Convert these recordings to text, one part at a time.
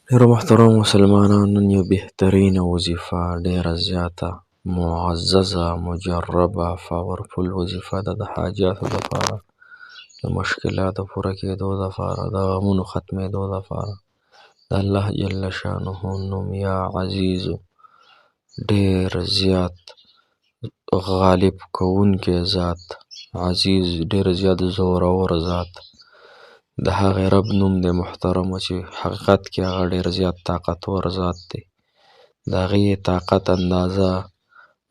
ډیرو محترم مسلمانانو، نن یو بهترینه وظیفه، ډیره زیاته معززه، مجربه، پاورفل وظیفه ده د حاجاتو دپاره، د مشکلاتو پوره کېدو دپاره، د غمونو ختمېدو دپاره. د الله جل شانه نوم یا عزیزو ډیر زیات غالب کوونکی ذات، عزیز ډیر زیات زورور ذات، د هغې رب نوم دی محترمو چې حقیقت کې هغه ډیر زیات طاقتور ذات دی. د هغې طاقت اندازه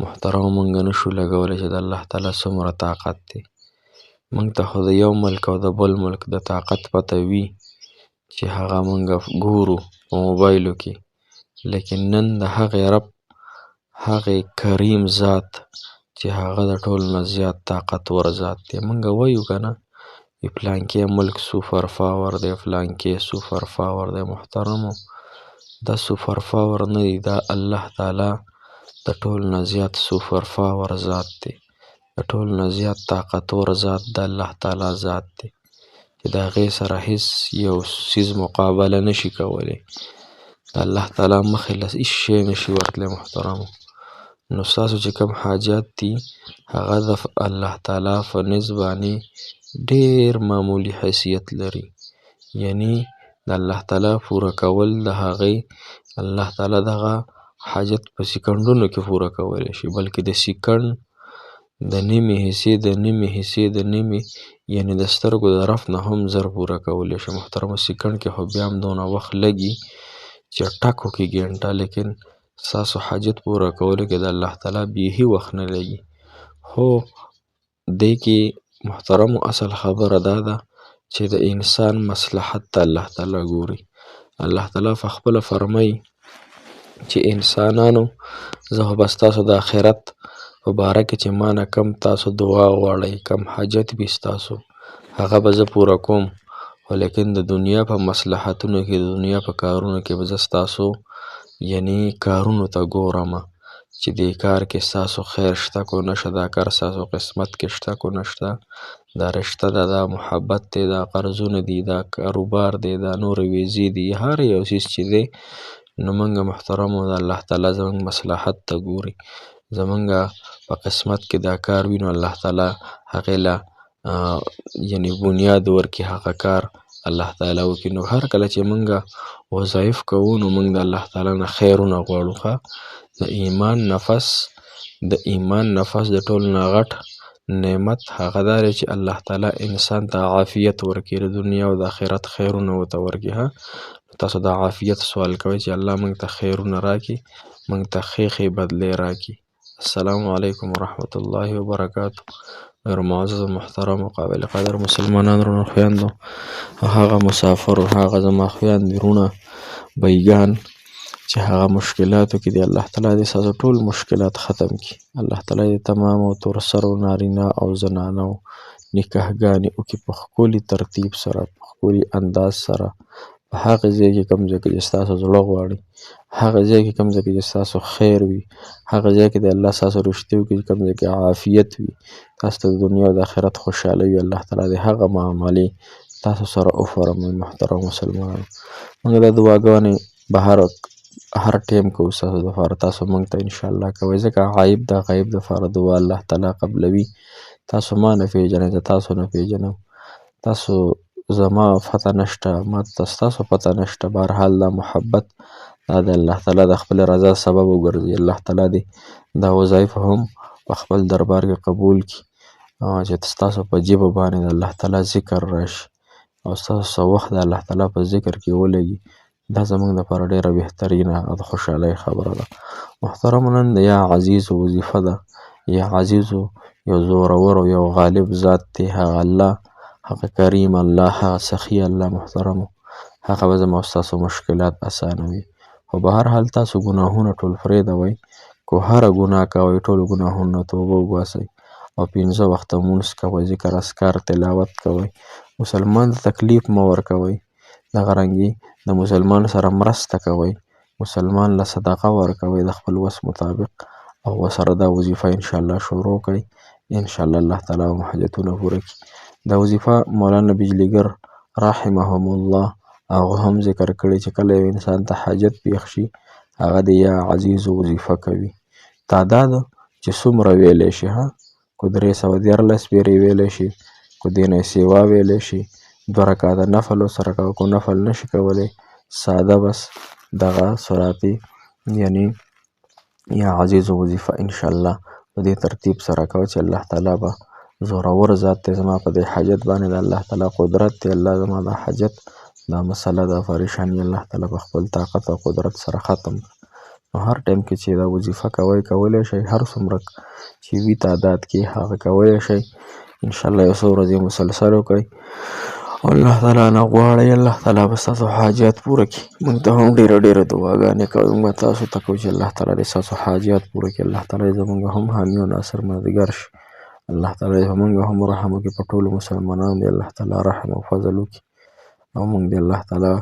محترمو موږ نشو لګولی چې د الله تعالی څومره طاقت دی. موږ ته خو د یو ملک او د بل ملک د طاقت پته وي چې هغه موږ ګورو په موبایلو کې، لیکن نن د هغې رب، هغې کریم ذات چې هغه د ټولو نه زیات طاقتور ذات دی. موږ وایو که نه فلانکې ملک سوپر پاور دی، فلانکې سوپر پاور دی. محترمو دا سوپر پاور نه دی، دا الله تعالی د ټولو نه زیات سوپر پاور ذات دی، د ټولو نه زیات طاقتور ذات د الله تعالی ذات دی چې د هغې سره هیڅ یو څیز مقابله نشي کولی. د الله تعالی مخې له هیڅ شی نشي ورتلی. محترمو نو ستاسو چې کوم حاجات دي هغه د الله تعالی په نزد باندې ډیر معمولي حیثیت لري، یعنی د الله تعالی پوره کول د هغې الله تعالی دغه حاجت په سکندونو کې پوره کولی شي، بلکې د سکند د نیمې حصې د نیمې یعنی د سترګو د رف نه هم زر پوره کولی شي. محترمو سکند کې خو بیا هم دونه وخت لګي چې ټک وکړي ګینټه، لیکن ستاسو حاجت پوره کولو کې د الله تعالی بیخي وخت نه لګي. خو دې کې محترمو اصل خبره دا ده چې د انسان مصلحت ته الله تعالی ګوري. الله تعالی په خپله فرمایي چې انسانانو زه خو به ستاسو د آخرت په باره کې چې ما نه کم تاسو دعا غواړئ، کم حاجت وي ستاسو، هغه به زه پوره کوم، خو لیکن د دنیا په مصلحتونو کې، د دنیا په کارونو کې به زه ستاسو یعنی کارونو ته ګورمه چې دې کار کې ستاسو خیر شته کو نشته، دا کار ستاسو قسمت کې شته کو نشته، دا رشته ده، دا محبت دی، دا قرضونه دي، دا کاروبار دی، دا نور ویزې دي، هر یو څیز چې دی. نو موږ محترمو د الله تعالی زموږ مصلحت ته ګوري. زموږ په قسمت کې دا کار وي نو الله تعالی هغې له یعنی بنیاد ورکړي، هغه کار الله تعالی وکړي. نو هر کله چې موږ وظایف کوو نو موږ د الله تعالی نه خیرونه غواړو. د ایمان نفس د ټولو نه غټ نعمت هغه دا دی چې الله تعالی انسان ته عافیت ورکړي، د دنیا او د آخرت خیرونه ورته ورکړي. تاسو د عافیت سوال کوئ چې الله موږ ته خیرونه راکړي، موږ ته ښې بدلې راکړي. السلام علیکم ورحمة الله وبرکاته. غیر معزز محترم و قابل قدر مسلمانان رونو خویندو او هغه مسافر او هغه زما خویندې وروڼه بیګان چې هغه مشکلاتو کې دی، الله تعالی دې ستاسو ټول مشکلات ختم کړي. الله تعالی دې تمامو تور سرو نارینه او زنانو نکاحګانې وکړي په ښکلي ترتیب سره، په ښکلي انداز سره، په هغه ځای کې کوم ځای کې چې ستاسو زړه غواړي، هغه ځای کې کوم ځای کې چې ستاسو خیر وي، هغه ځای کې د الله ستاسو رشتې وکړي، کوم ځای کې عافیت وي، تاسو ته د دنیا او د آخرت خوشحالي وي. الله تعالی دې هغه معاملې تاسو سره وفرموي. محترم مسلمانانو موږ دا دعاګانې به هر ټیم کوو ستاسو دپاره، تاسو موږ ته انشاءالله کوئ، ځکه غایب د غایب دپاره دعا الله تعالی قبلوي. تاسو ما نه پیژنئ، زه تاسو نه پیژنم، تاسو زما پته نشته، ما ته ستاسو پته نشته. بهرحال دا محبت دا د الله تعالی د خپل رضا سبب وګرځي. الله تعالی دې دا وظایف هم په خپل دربار کې قبول کړي چې ستاسو په جبه باندې د الله تعالی ذکر راشي او ستاسو څه وخت د الله تعالی په ذکر کې ولګي. دا زموږ دپاره ډیره بهترینه او د خوشحالۍ خبره ده. محترمو نن د یا عزیزو وظیفه ده. یا عزیزو یو زورور او یو غالب ذات دی، هغه الله، هغه کریم الله، هغه سخي الله. محترمو هغه به زما ستاسو مشکلات اسانوي. خو به هر حال تاسو ګناهونه ټول پرېږدوئ، کو هره ګناه کوئ ټولو ګناهونو توبه وباسئ او 5 وخته لمونځ کوئ، ذکر اذکار تلاوت کوئ، مسلمان ته تکلیف مه ورکوئ، دغه رنګې د مسلمان سره مرسته کوئ، مسلمان له صدقه ورکوئ د خپل وس مطابق او ورسره دا وظیفه انشاءالله شروع کړئ. انشاءالله الله تعالی مو حاجتونه پوره کړي. دا وظیفه مولانا بجلیګر رحمهم الله هغه هم ذکر کړی چې کله یو انسان ته حاجت پیښ شي هغه د یا عزیز وظیفه کوي. تعداد چې څومره ویلی شي کو 314 پیرې ویلی شي کو دې نه سیوا ویلی شي 2 رکعاته نفل ورسره کوه کو نفل نشي کولی ساده بس دغه صراطي یعنی یا عزیز وظیفه انشاءالله په دې ترتیب سره کوه چې الله تعالی به زورور ذات دی زما په دې حاجت باندې د الله تعالی قدرت دی الله زما دا حاجت دا مسله دا پریشانی الله تعالی په خپل طاقت او قدرت سره ختم نو هر ټایم کې چې دا وظیفه کولی شئ هر څومره چې وي تعداد کې هغه کولی شئ انشاءالله یو څو ورځې مسلسل وکړئ او الله تعالی نه غواړئ الله تعالی به ستاسو حاجات پوره کړي. موږ ته هم ډېرې دعاګانې کوو موږ تاسو ته کوو چې الله تعالی دې ستاسو حاجات پوره کړي الله تعالی زموږ هم حامي او ناصر مددګار شي الله تعالی زموږ هم رحم وکړي په ټولو مسلمانانو دې الله تعالی رحم او فضل وکړي او موږ دې الله تعالی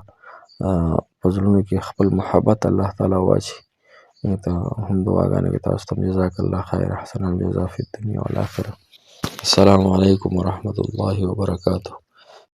په زړونو کې خپل محبت الله تعالی واچوي. موږ ته هم دعاګانې کوي تاسو ته جزاک الله خیر احسن الجزا فی الدنیا والآخرة. السلام علیکم ورحمة الله وبرکاته.